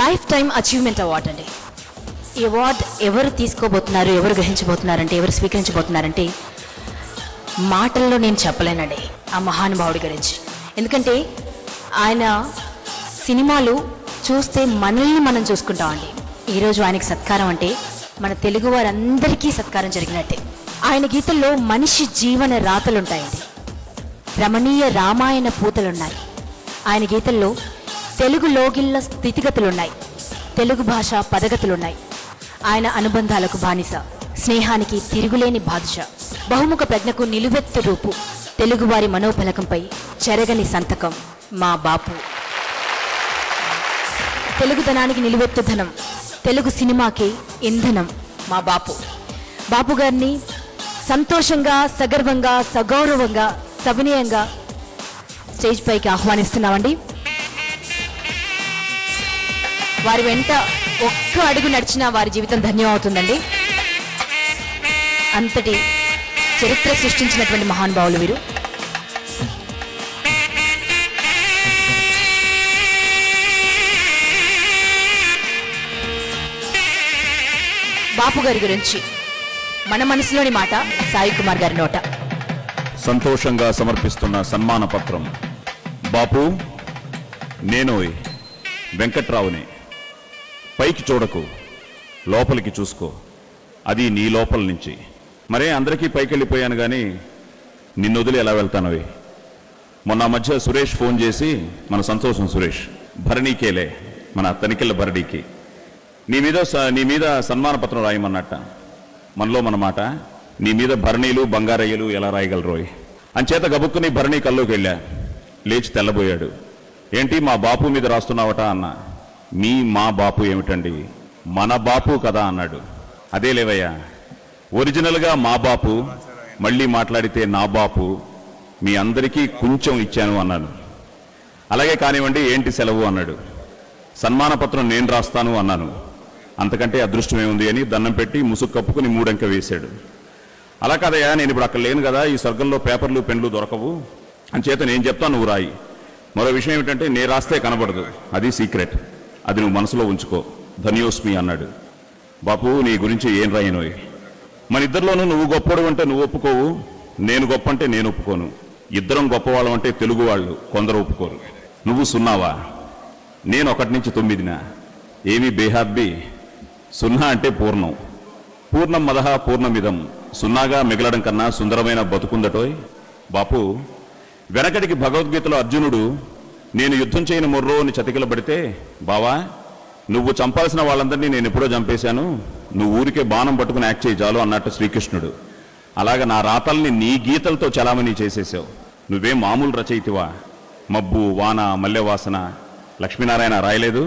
Life time achievement award అండి. ఈ award ఎవరు తీసుకోబోతున్నారు, ఎవరు గ్రహించబోతున్నారంటే, ఎవరు స్వీకరించబోతున్నారంటే మాటల్లో నేను చెప్పలేనండి ఆ మహానుభావుడి గురించి. ఎందుకంటే ఆయన సినిమాలు చూస్తే మనల్ని మనం చూసుకుంటామండి. ఈరోజు ఆయనకి సత్కారం అంటే మన తెలుగు వారందరికీ సత్కారం జరిగినట్టే. ఆయన గీతల్లో మనిషి జీవన రాతలుంటాయండి, రమణీయ రామాయణ పూతలున్నాయి. ఆయన గీతల్లో తెలుగు లోగిళ్ళ స్థితిగతులున్నాయి, తెలుగు భాష పదగతులున్నాయి. ఆయన అనుబంధాలకు బానిస, స్నేహానికి తిరుగులేని బాదుషా, బహుముఖ ప్రజ్ఞకు నిలువెత్తు రూపు, తెలుగువారి మనోఫలకంపై చెరగని సంతకం మా బాపు. తెలుగుదనానికి నిలువెత్తు ధనం, తెలుగు సినిమాకి ఇంధనం మా బాపు. బాపు గారిని సంతోషంగా, సగర్వంగా, సగౌరవంగా, సవినయంగా స్టేజ్ పైకి ఆహ్వానిస్తున్నామండి. వారి వెంట ఒక్క అడుగు నడిచినా వారి జీవితం ధన్యమవుతుందండి. అంతటి చరిత్ర సృష్టించినటువంటి మహానుభావులు వీరు. బాపు గారి గురించి మన మనసులోని మాట సాయి కుమార్ గారి నోట. సంతోషంగా సమర్పిస్తున్న సన్మాన పత్రం. బాపు, నేను వెంకట్రావుని. పైకి చూడకు, లోపలికి చూసుకో, అది నీ లోపల నుంచి. మరే అందరికీ పైకి వెళ్ళిపోయాను కానీ నిన్ను వదిలి ఎలా వెళ్తానవి? మొన్న మధ్య సురేష్ ఫోన్ చేసి, మన సంతోషం సురేష్, భరణీకేలే, మన తనికెళ్ళ భరణీకి నీ మీద సన్మాన పత్రం రాయమన్నట్ట. మనలో మన మాట, నీ మీద భరణీలు బంగారయ్యలు ఎలా రాయగలరోయ్ అంచేత గబుక్కుని భరణీ కల్లోకి వెళ్ళా. లేచి తెల్లబోయాడు. ఏంటి మా బాపు మీద రాస్తున్నావట అన్న. మా బాపు ఏమిటండి, మన బాపు కదా అన్నాడు. అదే లేవయ్యా, ఒరిజినల్గా మా బాపు, మళ్ళీ మాట్లాడితే నా బాపు, మీ అందరికీ కొంచెం ఇచ్చాను అన్నాను. అలాగే కానివ్వండి, ఏంటి సెలవు అన్నాడు. సన్మాన పత్రం నేను రాస్తాను అన్నాను. అంతకంటే అదృష్టమే ఉంది అని దండం పెట్టి ముసుగు కప్పుకుని 3 అంకె వేశాడు. అలా కాదయ్యా, నేను ఇప్పుడు అక్కడ లేను కదా, ఈ స్వర్గంలో పేపర్లు పెన్లు దొరకవు, అంచేత నేను చెప్తాను, నువ్వు రాయి. మరో విషయం ఏమిటంటే, నేను రాస్తే కనబడదు, అది సీక్రెట్, అది నువ్వు మనసులో ఉంచుకో, ధన్యోస్మి అన్నాడు. బాపు, నీ గురించి ఏం రాయనోయ్? మన ఇద్దరిలోనూ నువ్వు గొప్పడు అంటే నువ్వు ఒప్పుకోవు, నేను గొప్ప అంటే నేను ఒప్పుకోను. ఇద్దరం గొప్పవాళ్ళం అంటే తెలుగు వాళ్ళు కొందరు ఒప్పుకోరు. నువ్వు 0వా, నేను 1 నుంచి 9నా? ఏమి బేహాబ్బి? 0 అంటే పూర్ణం. పూర్ణం మదహ పూర్ణమిదం. 0గా మిగలడం కన్నా సుందరమైన బతుకుందటోయ్. బాపు, వెనకటికి భగవద్గీతలో అర్జునుడు నేను యుద్ధం చేయని మొర్రో అని చతికిలబడితే, బావా నువ్వు చంపాల్సిన వాళ్ళందరినీ నేను ఎప్పుడో చంపేశాను, నువ్వు ఊరికే బాణం పట్టుకుని యాక్ట్ చేయి చాలు అన్నట్టు శ్రీకృష్ణుడు. అలాగే నా రాతల్ని నీ గీతలతో చలామణి చేసేసావు. నువ్వేం మామూలు రచయితివా? మబ్బు, వాన, మల్లెవాసన, లక్ష్మీనారాయణ రాయలేదు?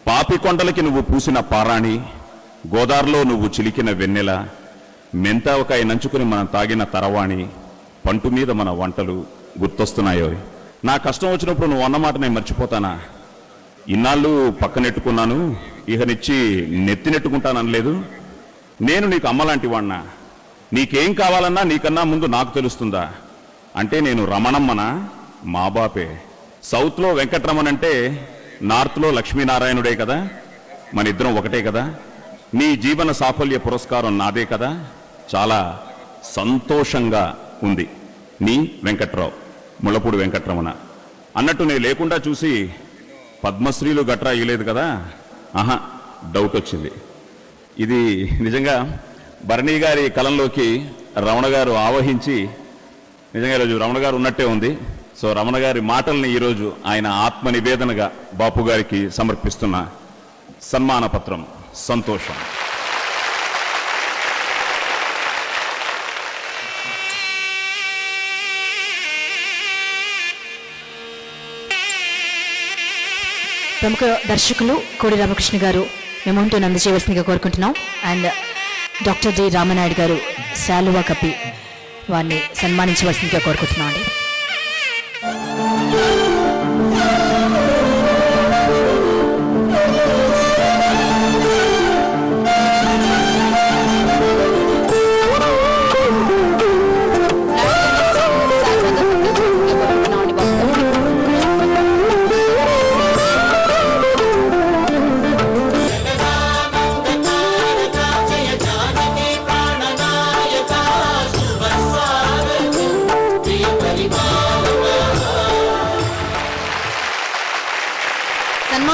పాపి కొండలకి నువ్వు పూసిన పారాణి, గోదావరిలో నువ్వు చిలికిన వెన్నెల, మెంతావకాయ నంచుకుని మనం తాగిన తరవాణి, పంటు మీద మన వంటలు గుర్తొస్తున్నాయో. నా కష్టం వచ్చినప్పుడు నువ్వు అన్నమాట నేను మర్చిపోతానా? ఇన్నాళ్ళు పక్కనెట్టుకున్నాను, ఇహనిచ్చి నెత్తినెట్టుకుంటాననలేదు. నేను నీకు అమ్మలాంటి వాణ్ణా? నీకేం కావాలన్నా నీకన్నా ముందు నాకు తెలుస్తుందా? అంటే నేను రమణమ్మనా? మా బాపే. సౌత్లో వెంకటరమణ అంటే నార్త్లో లక్ష్మీనారాయణుడే కదా, మన ఇద్దరం ఒకటే కదా. నీ జీవన సాఫల్య పురస్కారం నాదే కదా. చాలా సంతోషంగా ఉంది. నీ వెంకట్రావు, ముళ్ళపూడి వెంకటరమణ అన్నట్టు నేను లేకుండా చూసి పద్మశ్రీలు గట్రా ఇవ్వలేదు కదా. ఆహా, డౌట్ వచ్చింది. ఇది నిజంగా భరణీ గారి కలంలోకి రమణ గారు ఆవహించి, నిజంగా ఈరోజు రమణ గారు ఉన్నట్టే ఉంది. సో రమణ గారి మాటల్ని ఈరోజు ఆయన ఆత్మ నివేదనగా బాపు గారికి సమర్పిస్తున్న సన్మాన పత్రం. సంతోషం. ప్రముఖ దర్శకులు కోడి రామకృష్ణ గారు మెమోంటో అందజేయవలసిందిగా కోరుకుంటున్నాం. అండ్ డాక్టర్ డి రామనాయుడు గారు శాలువా కప్పి వారిని సన్మానించవలసిందిగా కోరుకుంటున్నాం అండి.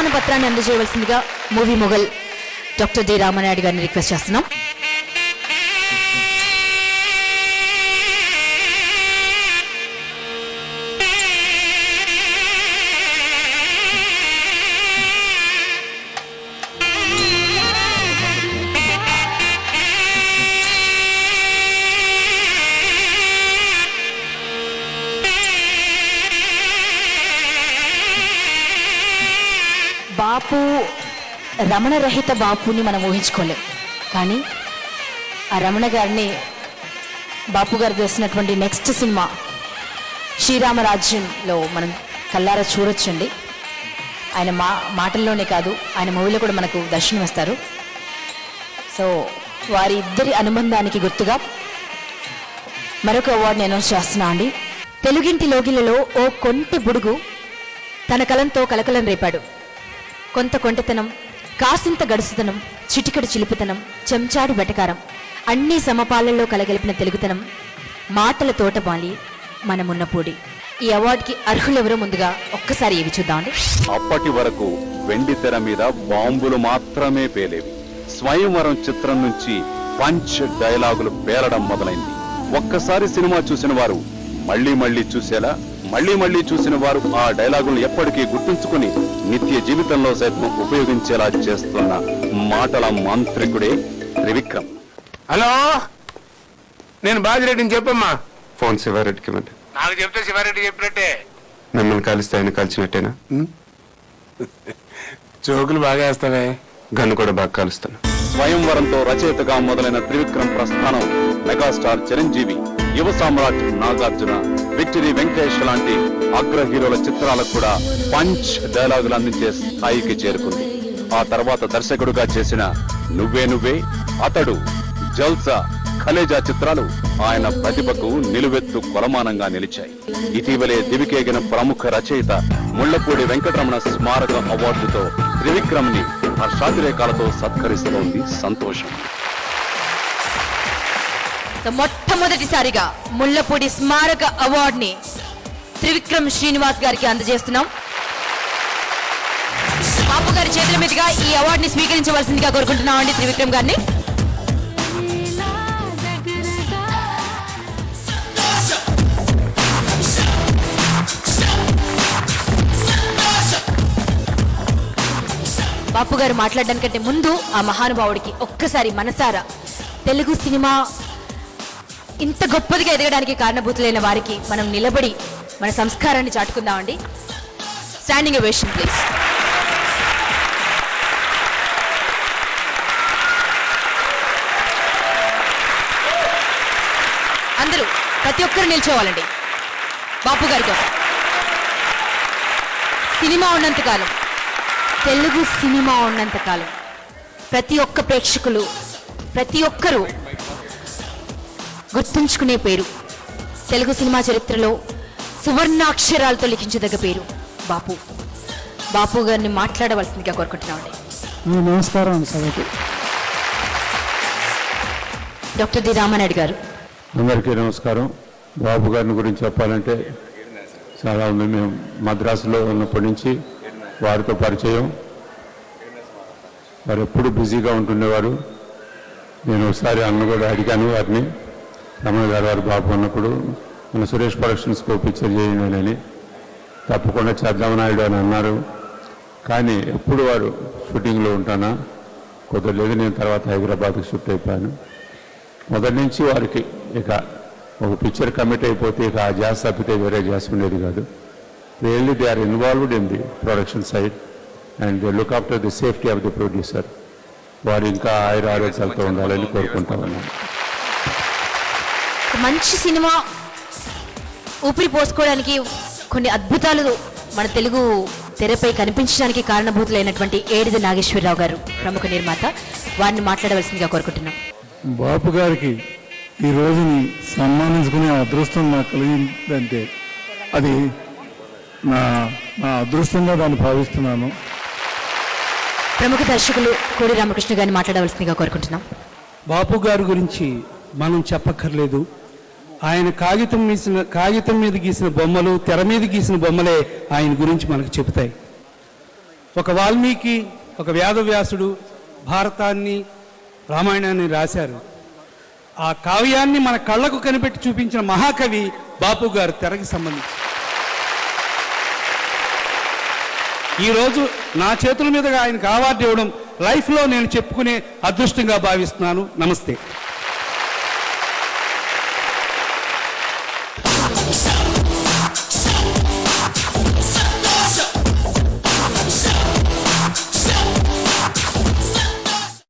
సన్మాన పత్రాన్ని అందజేయవలసిందిగా movie mogul doctor D Ramanaidu గారిని రిక్వెస్ట్ చేస్తున్నాం. బాపు రమణరహిత బాపుని మనం ఊహించుకోలేం, కానీ ఆ రమణ గారిని బాపు గారు చేసినటువంటి నెక్స్ట్ సినిమా శ్రీరామరాజ్యంలో మనం కల్లారా చూడొచ్చండి. ఆయన మాటల్లోనే కాదు, ఆయన మూవీలో కూడా మనకు దర్శనం ఇస్తారు. సో వారి ఇద్దరి అనుబంధానికి గుర్తుగా మరొక అవార్డుని అనౌన్స్ చేస్తున్నా అండి. తెలుగింటి లోగిలలో ఓ కొంటె బుడుగు తన కలంతో కలకలం రేపాడు. కొంత కొంటెతనం, కాసింత గడుసుతనం, చిటికడు చిలిపితనం, చెంచాడు బెటకారం, అన్ని సమపాలల్లో కలగలిపిన తెలుగుతనం, మాటల తోటమాలి మనమున్నపూడి. ఈ అవార్డుకి అర్హులెవరో ముందుగా ఒక్కసారి ఏవి చూద్దామండి. అప్పటి వరకు వెండి తెర మీద బాంబులు మాత్రమే పేలేవి. స్వయంవరం చిత్రం నుంచి పంచ్ డైలాగులు పేలడం మొదలైంది. ఒక్కసారి సినిమా చూసిన వారు మళ్లీ మళ్లీ చూసేలా, మళ్లీ మళ్లీ చూసిన వారు ఆ డైలాగులు ఎప్పటికీ గుర్తుంచుకుని నిత్య జీవితంలో సైతం ఉపయోగించేలా చేస్తున్న మాటల మాంత్రికుడే త్రివిక్రమ్. హలో, నేను బాజిరెడ్డిని చెప్పమ్మా. ఫోన్ శివారెడ్డికి ఇవ్వండి. నాకు చెప్తే శివారెడ్డి చెప్పినట్టే. మిమ్మల్ని కలిస్తే ఆయన కలిసినట్టేనా? జోకులు బాగా వేస్తావే. గన్ను కూడా బాగా కాలుస్తాను. స్వయంవరంతో రచయితగా మొదలైన త్రివిక్రమ్ ప్రస్థానం మెగాస్టార్ చిరంజీవి, యువ సామ్రాట్ నాగార్జున, విక్టరీ వెంకటేష్ లాంటి అగ్ర హీరోల చిత్రాలకు కూడా పంచ్ డైలాగులు అందించే స్థాయికి చేరుకుంది. ఆ తర్వాత దర్శకుడుగా చేసిన నువ్వే నువ్వే, అతడు, జల్సా, ఖలేజా చిత్రాలు ఆయన ప్రతిభకు నిలువెత్తు కొలమానంగా నిలిచాయి. ఇటీవలే దివికేగిన ప్రముఖ రచయిత ముళ్లపూడి వెంకటరమణ స్మారక అవార్డుతో త్రివిక్రమ్ ని హర్షాతిరేకాలతో సత్కరిస్తోంది సంతోషం. మొట్టమొదటిసారిగా ముళ్లపూడి స్మారక అవార్డుని త్రివిక్రమ్ శ్రీనివాస్ గారికి అందజేస్తున్నాం. బాపు గారి చేతుల మీదుగా ఈ అవార్డుని స్వీకరించవలసిందిగా కోరుకుంటున్నామండి త్రివిక్రమ్ గారిని. బాపు గారు మాట్లాడడానికంటే ముందు ఆ మహానుభావుడికి ఒక్కసారి మనసారా తెలుగు సినిమా ఇంత గొప్పదిగా ఎదగడానికి కారణభూతులైన వారికి మనం నిలబడి మన సంస్కారాన్ని చాటుకుందామండి. Standing ovation please. అందరూ ప్రతి ఒక్కరు నిల్చోవాలండి బాపు గారి కోసం. సినిమా ఉన్నంతకాలం, తెలుగు సినిమా ఉన్నంతకాలం ప్రతి ఒక్క ప్రేక్షకులు, ప్రతి ఒక్కరూ గుర్తుంచుకునే పేరు, తెలుగు సినిమా చరిత్రలో సువర్ణాక్షరాలతో లిఖించదగ్గ పేరు బాపు. బాపు గారిని మాట్లాడవలసిందిగా కోరుకుంటున్నామండి. నమస్కారం సభకి. డాక్టర్ డి రామనాయుడు గారు. అందరికీ నమస్కారం. బాబు గారిని గురించి చెప్పాలంటే చాలా ఉంది. మేము మద్రాసులో ఉన్నప్పటి నుంచి వారితో పరిచయం. వారు ఎప్పుడు బిజీగా ఉంటుండేవారు. నేను ఒకసారి అన్న కూడా అడిగాను వారిని, రమణ గారు వారు బాబు అన్నప్పుడు మన సురేష్ ప్రొడక్షన్స్కో పిక్చర్ చేయండి, తప్పకుండా చేద్దామనాయుడు అని అన్నారు. కానీ ఎప్పుడు వారు షూటింగ్లో ఉంటానా కుదరలేదు. నేను తర్వాత హైదరాబాద్కి షిఫ్ట్ అయిపోయాను. మొదటి నుంచి వారికి ఇక ఒక పిక్చర్ కమిట్ అయిపోతే ఇక ఆ జాస్ తప్పితే వేరే జాస్ ఉండేది కాదు. Really they are involved in the production side and they look after the safety of the producer. వారు ఇంకా ఆరోగ్యాలతో ఉండాలని కోరుకుంటా ఉన్నాను. మంచి సినిమా ఊపిరి పోసుకోవడానికి కొన్ని అద్భుతాలు మన తెలుగు తెరపై కనిపించడానికి కారణభూతులైనటువంటి ఏడిది నాగేశ్వరరావు గారు, ప్రముఖ నిర్మాత, వారిని మాట్లాడవలసిందిగా కోరుకుంటున్నాం. బాపు గారికి ఈ రోజుని సన్మానించుకునే అదృష్టం నాకు కలిగిందంటే అది నా అదృష్టంగా దాన్ని భావిస్తున్నాను. ప్రముఖ దర్శకులు కోడి రామకృష్ణ గారిని మాట్లాడవలసిందిగా కోరుకుంటున్నాం. బాపు గారి గురించి మనం చెప్పక్కర్లేదు. ఆయన కాగితం మీద గీసిన బొమ్మలు, తెర మీద గీసిన బొమ్మలే ఆయన గురించి మనకు చెబుతాయి. ఒక వాల్మీకి, ఒక వేదవ్యాసుడు భారతాన్ని, రామాయణాన్ని రాశారు. ఆ కావ్యాన్ని మన కళ్ళకు కనిపెట్టి చూపించిన మహాకవి బాపు గారు తెరకి సంబంధించి. ఈరోజు నా చేతుల మీదుగా ఆయనకు అవార్డు ఇవ్వడం లైఫ్లో నేను చెప్పుకునే అదృష్టంగా భావిస్తున్నాను. నమస్తే.